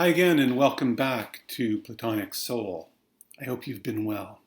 Hi again, and welcome back to Platonic Soul. I hope you've been well.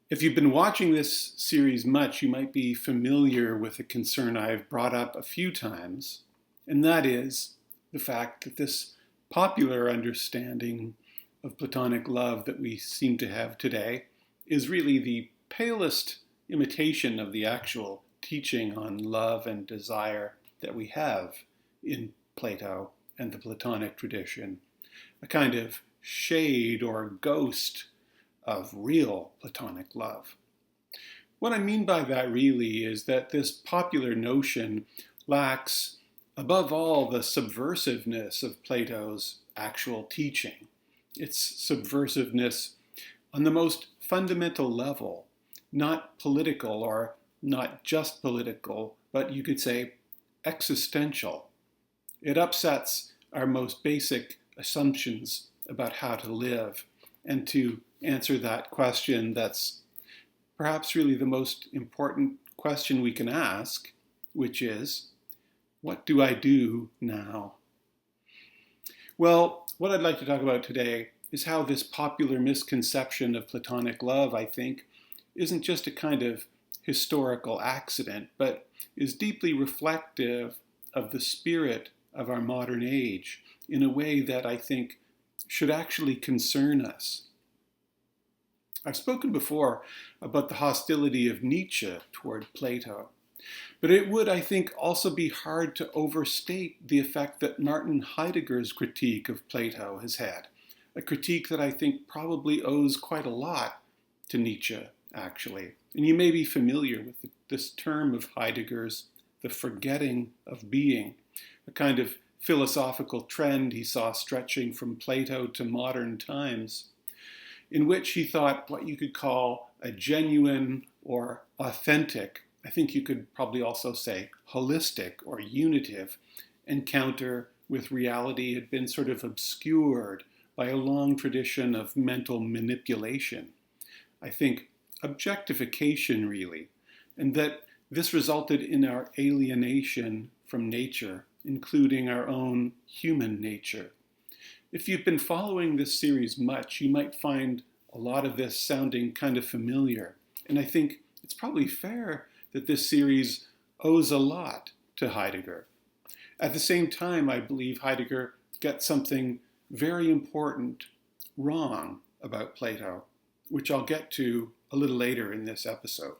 If you've been watching this series much, you might be familiar with a concern I've brought up a few times, and that is the fact that this popular understanding of Platonic love that we seem to have today is really the palest imitation of the actual teaching on love and desire that we have in Plato and the Platonic tradition, a kind of shade or ghost of real Platonic love. What I mean by that really is that this popular notion lacks, above all, the subversiveness of Plato's actual teaching. Its subversiveness on the most fundamental level, not political or not just political, but you could say existential. It upsets our most basic assumptions about how to live. And to answer that question, that's perhaps really the most important question we can ask, which is, what do I do now? Well, what I'd like to talk about today is how this popular misconception of Platonic love, I think, isn't just a kind of historical accident, but is deeply reflective of the spirit of our modern age in a way that I think should actually concern us. I've spoken before about the hostility of Nietzsche toward Plato, but it would, I think, also be hard to overstate the effect that Martin Heidegger's critique of Plato has had, a critique that I think probably owes quite a lot to Nietzsche, actually. And you may be familiar with this term of Heidegger's, the forgetting of being, a kind of philosophical trend he saw stretching from Plato to modern times, in which he thought what you could call a genuine or authentic, I think you could probably also say holistic or unitive, encounter with reality had been sort of obscured by a long tradition of mental manipulation. I think objectification, really, and that this resulted in our alienation from nature, including our own human nature. If you've been following this series much, you might find a lot of this sounding kind of familiar. And I think it's probably fair that this series owes a lot to Heidegger. At the same time, I believe Heidegger gets something very important wrong about Plato, which I'll get to a little later in this episode.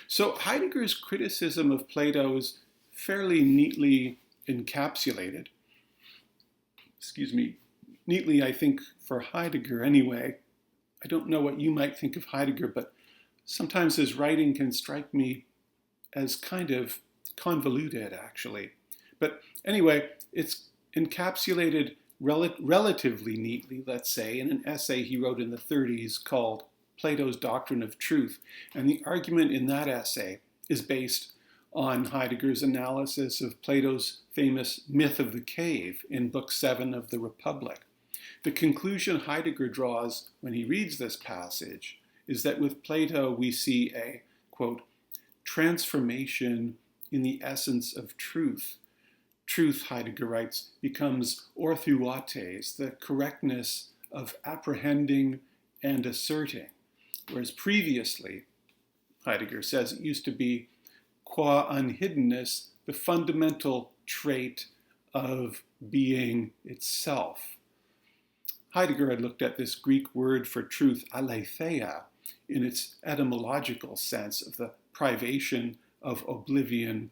So Heidegger's criticism of Plato is fairly neatly encapsulated. Neatly, I think, for Heidegger anyway. I don't know what you might think of Heidegger, but sometimes his writing can strike me as kind of convoluted, actually. But anyway, it's encapsulated relatively neatly, let's say, in an essay he wrote in the 30s called Plato's Doctrine of Truth. And the argument in that essay is based on Heidegger's analysis of Plato's famous myth of the cave in Book 7 of the Republic. The conclusion Heidegger draws when he reads this passage is that with Plato we see a, quote, transformation in the essence of truth. Truth, Heidegger writes, becomes orthoites, the correctness of apprehending and asserting, whereas previously, Heidegger says, it used to be qua unhiddenness, the fundamental trait of being itself. Heidegger had looked at this Greek word for truth, aletheia, in its etymological sense of the privation of oblivion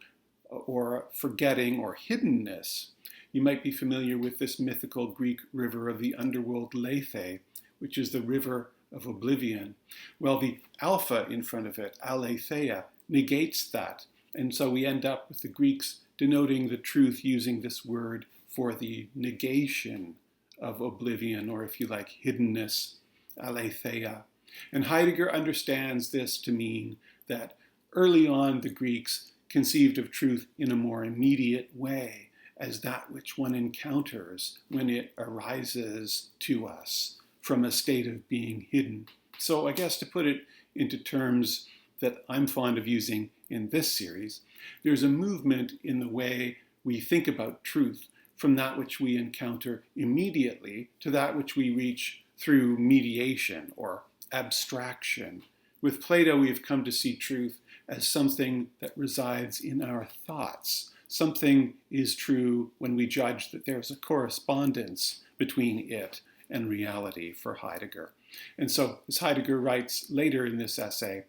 or forgetting or hiddenness. You might be familiar with this mythical Greek river of the underworld, Lethe, which is the river of oblivion. Well, the alpha in front of it, aletheia, negates that. And so we end up with the Greeks denoting the truth using this word for the negation of oblivion, or if you like, hiddenness, aletheia. And Heidegger understands this to mean that early on the Greeks conceived of truth in a more immediate way as that which one encounters when it arises to us from a state of being hidden. So I guess to put it into terms that I'm fond of using in this series, there's a movement in the way we think about truth from that which we encounter immediately to that which we reach through mediation or abstraction. With Plato, we have come to see truth as something that resides in our thoughts. Something is true when we judge that there's a correspondence between it and reality for Heidegger. And so, as Heidegger writes later in this essay,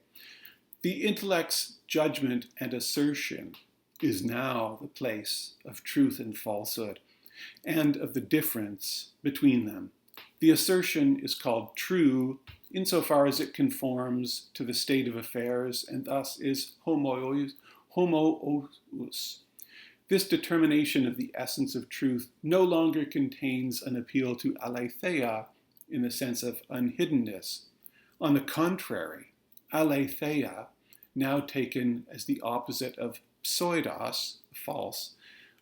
the intellect's judgment and assertion is now the place of truth and falsehood, and of the difference between them. The assertion is called true insofar as it conforms to the state of affairs and thus is homoousios. This determination of the essence of truth no longer contains an appeal to aletheia in the sense of unhiddenness. On the contrary, aletheia, now taken as the opposite of pseudos, false,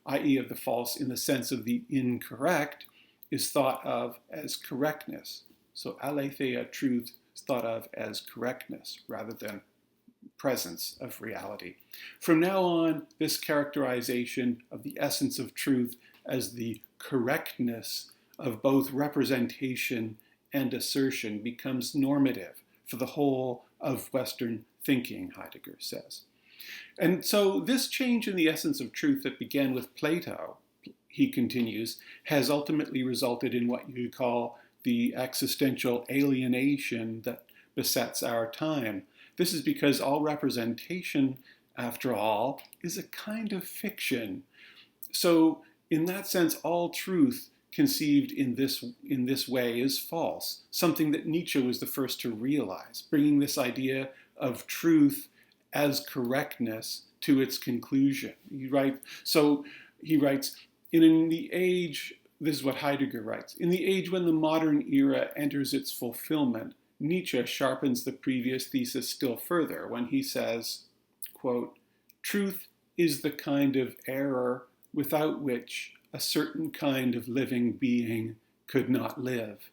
i.e. of the false in the sense of the incorrect, is thought of as correctness. So aletheia, truth, is thought of as correctness rather than presence of reality. From now on, this characterization of the essence of truth as the correctness of both representation and assertion becomes normative for the whole of Western thinking, Heidegger says. And so this change in the essence of truth that began with Plato, he continues, has ultimately resulted in what you call the existential alienation that besets our time. This is because all representation, after all, is a kind of fiction. So in that sense, all truth conceived in this way is false, something that Nietzsche was the first to realize, bringing this idea of truth as correctness to its conclusion. He writes, in the age, this is what Heidegger writes, in the age when the modern era enters its fulfillment, Nietzsche sharpens the previous thesis still further when he says, quote, truth is the kind of error without which a certain kind of living being could not live.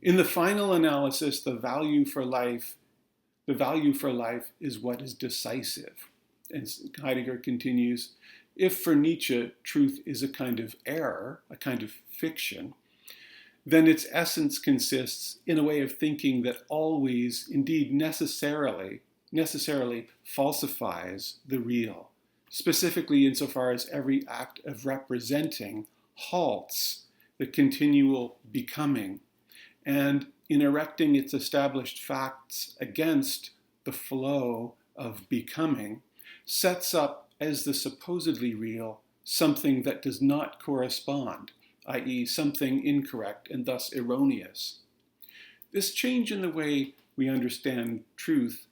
In the final analysis, the value for life is what is decisive. And Heidegger continues, if for Nietzsche truth is a kind of error, a kind of fiction, then its essence consists in a way of thinking that always, indeed necessarily falsifies the real, specifically insofar as every act of representing halts the continual becoming, and in erecting its established facts against the flow of becoming, sets up as the supposedly real something that does not correspond, i.e. something incorrect and thus erroneous. This change in the way we understand truth,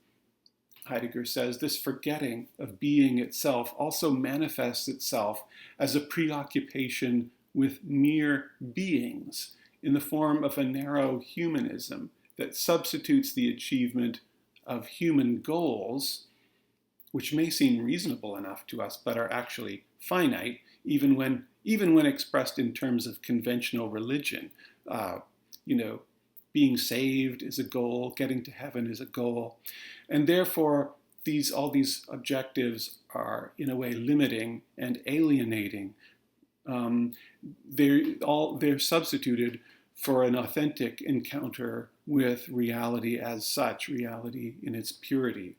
Heidegger says, this forgetting of being itself also manifests itself as a preoccupation with mere beings in the form of a narrow humanism that substitutes the achievement of human goals, which may seem reasonable enough to us but are actually finite, even when expressed in terms of conventional religion. Being saved is a goal, getting to heaven is a goal, and therefore all these objectives are in a way limiting and alienating. They're substituted for an authentic encounter with reality as such, reality in its purity.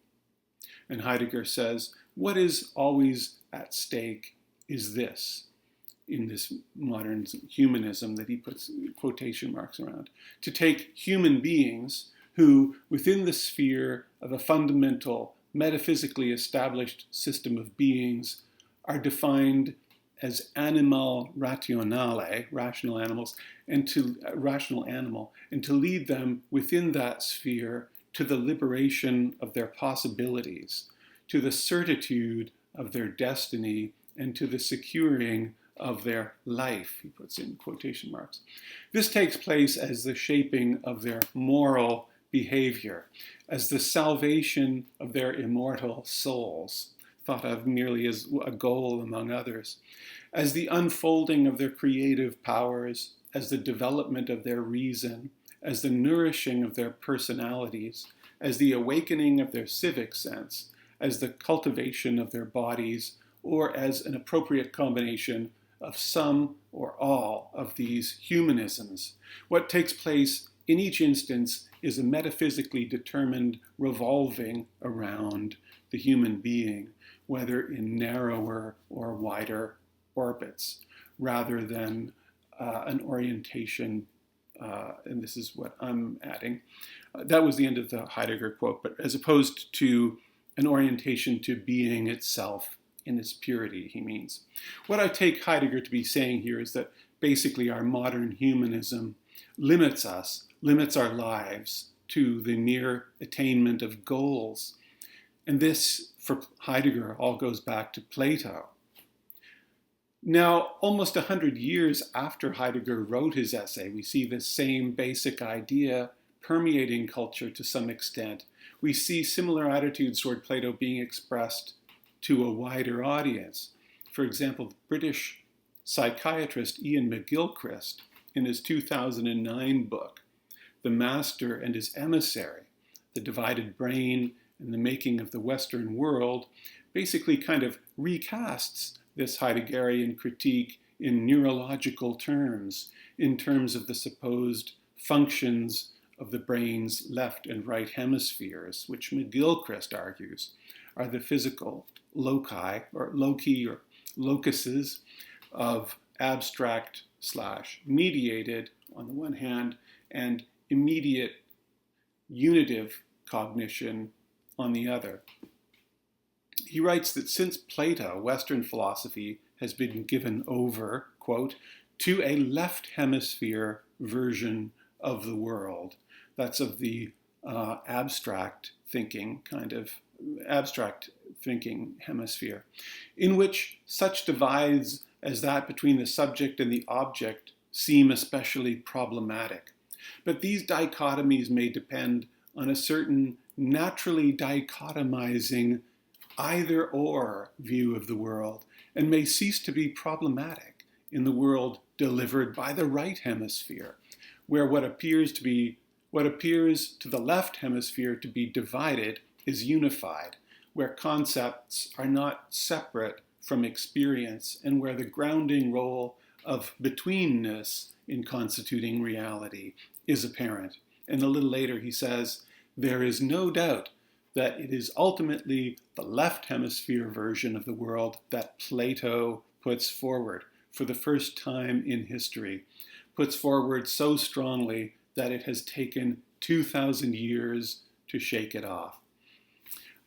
And Heidegger says, what is always at stake is this, in this modern humanism that he puts quotation marks around, to take human beings who, within the sphere of a fundamental, metaphysically established system of beings, are defined as animal rationale, rational animals, and to lead them within that sphere to the liberation of their possibilities, to the certitude of their destiny, and to the securing of their life, he puts in quotation marks. This takes place as the shaping of their moral behavior, as the salvation of their immortal souls, thought of merely as a goal among others, as the unfolding of their creative powers, as the development of their reason, as the nourishing of their personalities, as the awakening of their civic sense, as the cultivation of their bodies, or as an appropriate combination of some or all of these humanisms. What takes place in each instance is a metaphysically determined revolving around the human being, whether in narrower or wider orbits, rather than an orientation, and this is what I'm adding. That was the end of the Heidegger quote, but as opposed to an orientation to being itself in its purity, he means. What I take Heidegger to be saying here is that basically our modern humanism limits us, limits our lives to the mere attainment of goals. And this, for Heidegger, all goes back to Plato. Now, almost 100 years after Heidegger wrote his essay, we see this same basic idea permeating culture to some extent. We see similar attitudes toward Plato being expressed to a wider audience. For example, the British psychiatrist Ian McGilchrist, in his 2009 book, The Master and His Emissary, The Divided Brain and the Making of the Western World, basically kind of recasts this Heideggerian critique in neurological terms, in terms of the supposed functions of the brain's left and right hemispheres, which McGilchrist argues are the physical loci or locuses of abstract / mediated on the one hand and immediate unitive cognition on the other. He writes that since Plato, Western philosophy has been given over, quote, to a left hemisphere version of the world. That's of the abstract thinking hemisphere, in which such divides as that between the subject and the object seem especially problematic. But these dichotomies may depend on a certain naturally dichotomizing either or view of the world, and may cease to be problematic in the world delivered by the right hemisphere, where what appears to the left hemisphere to be divided is unified, where concepts are not separate from experience, and where the grounding role of betweenness in constituting reality is apparent. And a little later he says, there is no doubt that it is ultimately the left hemisphere version of the world that Plato puts forward for the first time in history, puts forward so strongly that it has taken 2,000 years to shake it off.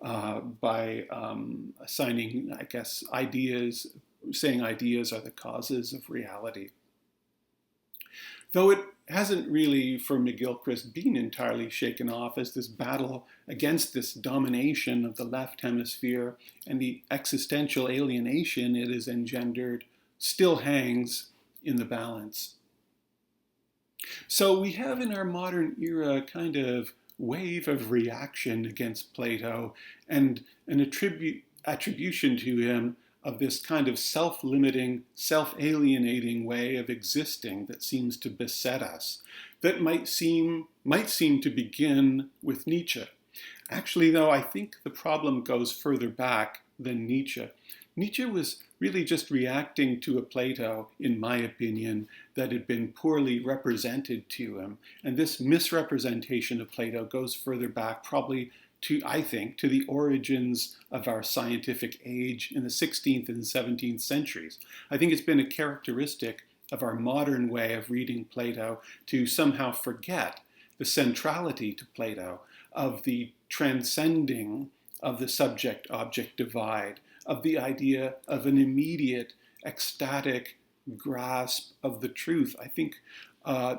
By assigning, I guess, ideas, saying ideas are the causes of reality. Though it hasn't really, for McGilchrist, been entirely shaken off, as this battle against this domination of the left hemisphere and the existential alienation it has engendered still hangs in the balance. So we have in our modern era kind of wave of reaction against Plato and an attribution to him of this kind of self-limiting, self-alienating way of existing that seems to beset us, that might seem to begin with Nietzsche. Actually, though, I think the problem goes further back than Nietzsche. Nietzsche was really just reacting to a Plato, in my opinion, that had been poorly represented to him. And this misrepresentation of Plato goes further back probably to, I think, to the origins of our scientific age in the 16th and 17th centuries. I think it's been a characteristic of our modern way of reading Plato to somehow forget the centrality to Plato of the transcending of the subject-object divide, of the idea of an immediate, ecstatic grasp of the truth. I think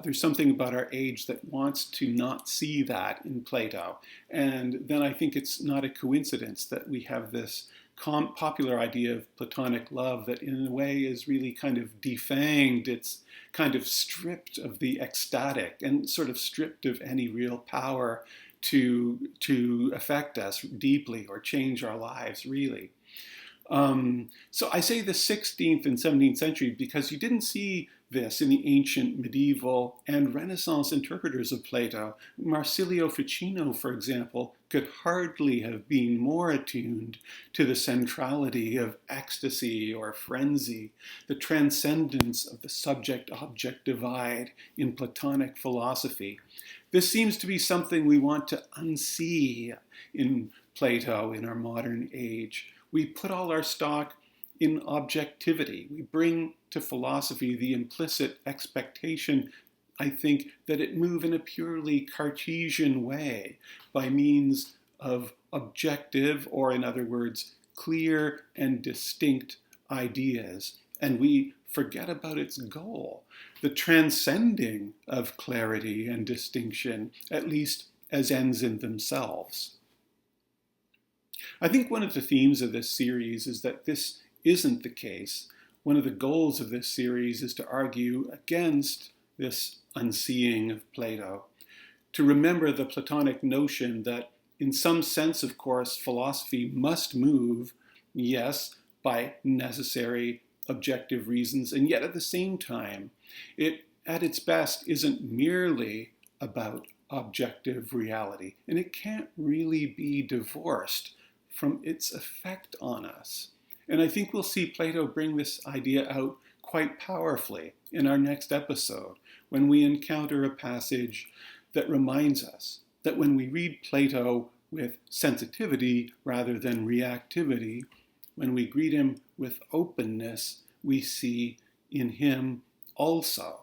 there's something about our age that wants to not see that in Plato. And then I think it's not a coincidence that we have this popular idea of Platonic love that in a way is really kind of defanged. It's kind of stripped of the ecstatic and sort of stripped of any real power to affect us deeply or change our lives, really. So I say the 16th and 17th century because you didn't see this in the ancient, medieval, and Renaissance interpreters of Plato. Marsilio Ficino, for example, could hardly have been more attuned to the centrality of ecstasy or frenzy, the transcendence of the subject-object divide in Platonic philosophy. This seems to be something we want to unsee in Plato in our modern age. We put all our stock in objectivity. We bring to philosophy the implicit expectation, I think, that it move in a purely Cartesian way by means of objective, or in other words, clear and distinct ideas. And we forget about its goal, the transcending of clarity and distinction, at least as ends in themselves. I think one of the themes of this series is that this isn't the case. One of the goals of this series is to argue against this unseeing of Plato, to remember the Platonic notion that in some sense, of course, philosophy must move, yes, by necessary objective reasons, and yet at the same time, it at its best isn't merely about objective reality, and it can't really be divorced from its effect on us. And I think we'll see Plato bring this idea out quite powerfully in our next episode, when we encounter a passage that reminds us that when we read Plato with sensitivity rather than reactivity, when we greet him with openness, we see in him also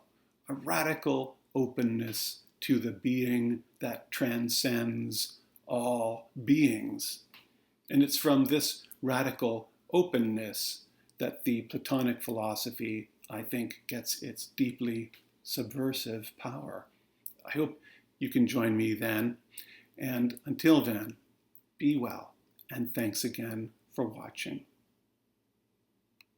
a radical openness to the being that transcends all beings. And it's from this radical openness that the Platonic philosophy, I think, gets its deeply subversive power. I hope you can join me then. And until then, be well, and thanks again for watching.